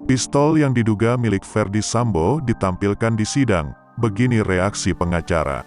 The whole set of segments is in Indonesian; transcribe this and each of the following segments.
Pistol yang diduga milik Ferdy Sambo ditampilkan di sidang, begini reaksi pengacara.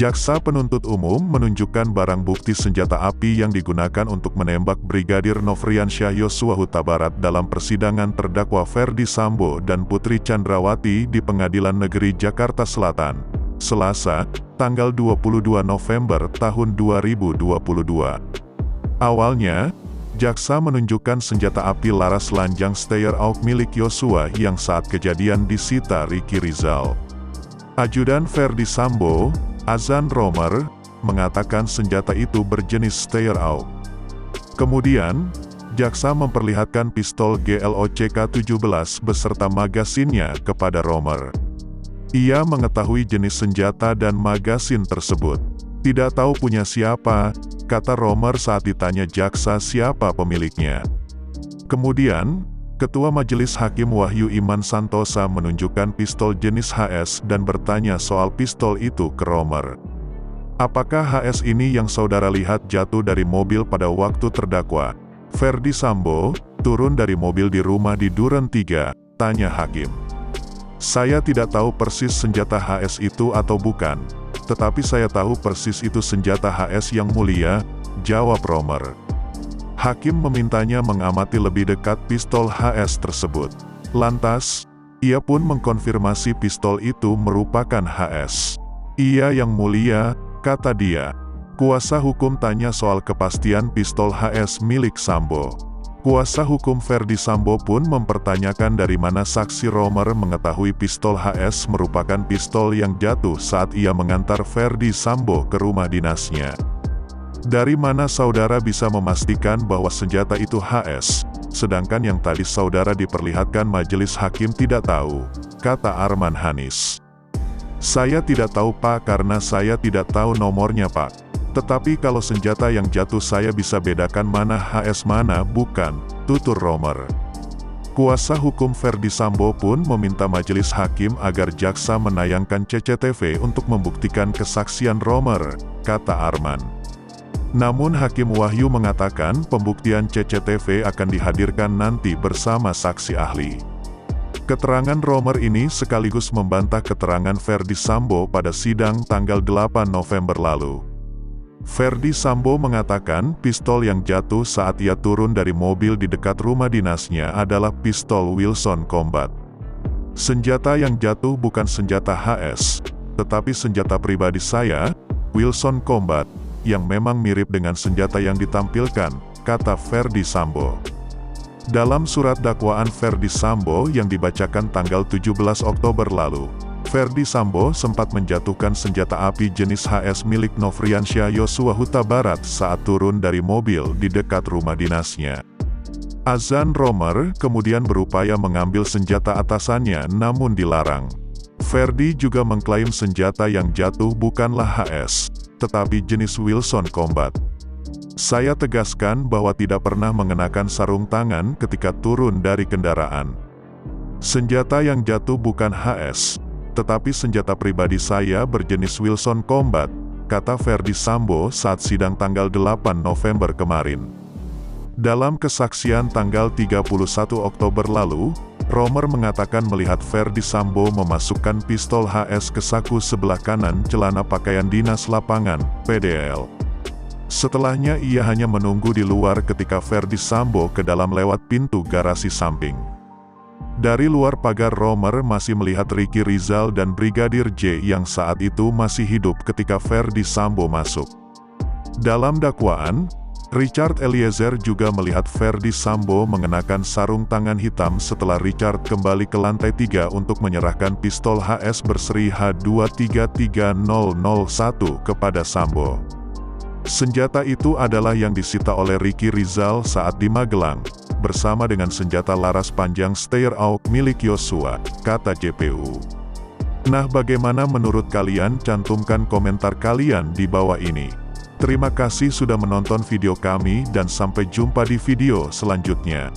Jaksa penuntut umum menunjukkan barang bukti senjata api yang digunakan untuk menembak Brigadir Nofriansyah Yosua Huta Barat dalam persidangan terdakwa Ferdy Sambo dan Putri Chandrawati di Pengadilan Negeri Jakarta Selatan, Selasa, tanggal 22 November tahun 2022. Awalnya, jaksa menunjukkan senjata api laras lanjang Steyr AUK milik Yosua yang saat kejadian disita Ricky Rizal. Ajudan Ferdy Sambo, Azan Romer, mengatakan senjata itu berjenis Steyr AUK. Kemudian, jaksa memperlihatkan pistol GLOCK-17 beserta magasinnya kepada Romer. Ia mengetahui jenis senjata dan magasin tersebut. Tidak tahu punya siapa, kata Romer saat ditanya jaksa siapa pemiliknya. Kemudian, Ketua Majelis Hakim Wahyu Iman Santosa menunjukkan pistol jenis HS dan bertanya soal pistol itu ke Romer. Apakah HS ini yang saudara lihat jatuh dari mobil pada waktu terdakwa Ferdy Sambo turun dari mobil di rumah di Duren 3, tanya hakim. Saya tidak tahu persis senjata HS itu atau bukan, tetapi saya tahu persis itu senjata HS yang mulia, jawab Romer. Hakim memintanya mengamati lebih dekat pistol HS tersebut. Lantas, ia pun mengkonfirmasi pistol itu merupakan HS. Iya yang mulia, kata dia. Kuasa hukum tanya soal kepastian pistol HS milik Sambo. Kuasa hukum Ferdy Sambo pun mempertanyakan dari mana saksi Romer mengetahui pistol HS merupakan pistol yang jatuh saat ia mengantar Ferdy Sambo ke rumah dinasnya. Dari mana saudara bisa memastikan bahwa senjata itu HS, sedangkan yang tadi saudara diperlihatkan majelis hakim tidak tahu, kata Arman Hanis. Saya tidak tahu Pak karena saya tidak tahu nomornya Pak. Tetapi kalau senjata yang jatuh saya bisa bedakan mana HS mana bukan, tutur Romer. Kuasa hukum Ferdy Sambo pun meminta majelis hakim agar jaksa menayangkan CCTV untuk membuktikan kesaksian Romer, kata Arman. Namun Hakim Wahyu mengatakan pembuktian CCTV akan dihadirkan nanti bersama saksi ahli. Keterangan Romer ini sekaligus membantah keterangan Ferdy Sambo pada sidang tanggal 8 November lalu. Ferdy Sambo mengatakan pistol yang jatuh saat ia turun dari mobil di dekat rumah dinasnya adalah pistol Wilson Combat. Senjata yang jatuh bukan senjata HS, tetapi senjata pribadi saya, Wilson Combat, yang memang mirip dengan senjata yang ditampilkan, kata Ferdy Sambo. Dalam surat dakwaan Ferdy Sambo yang dibacakan tanggal 17 Oktober lalu, Ferdy Sambo sempat menjatuhkan senjata api jenis HS milik Nofriansyah Yosua Huta Barat saat turun dari mobil di dekat rumah dinasnya. Azan Romer kemudian berupaya mengambil senjata atasannya namun dilarang. Ferdy juga mengklaim senjata yang jatuh bukanlah HS, tetapi jenis Wilson Combat. Saya tegaskan bahwa tidak pernah mengenakan sarung tangan ketika turun dari kendaraan. Senjata yang jatuh bukan HS, tetapi senjata pribadi saya berjenis Wilson Combat, kata Ferdy Sambo saat sidang tanggal 8 November kemarin. Dalam kesaksian tanggal 31 Oktober lalu, Romer mengatakan melihat Ferdy Sambo memasukkan pistol HS ke saku sebelah kanan celana pakaian dinas lapangan, PDL. Setelahnya ia hanya menunggu di luar ketika Ferdy Sambo ke dalam lewat pintu garasi samping. Dari luar pagar Romer masih melihat Ricky Rizal dan Brigadir J yang saat itu masih hidup ketika Ferdy Sambo masuk. Dalam dakwaan, Richard Eliezer juga melihat Ferdy Sambo mengenakan sarung tangan hitam setelah Richard kembali ke lantai 3 untuk menyerahkan pistol HS berseri H233001 kepada Sambo. Senjata itu adalah yang disita oleh Ricky Rizal saat di Magelang, bersama dengan senjata laras panjang Steyr AUK milik Yosua, kata JPU. Nah bagaimana menurut kalian? Cantumkan komentar kalian di bawah ini. Terima kasih sudah menonton video kami dan sampai jumpa di video selanjutnya.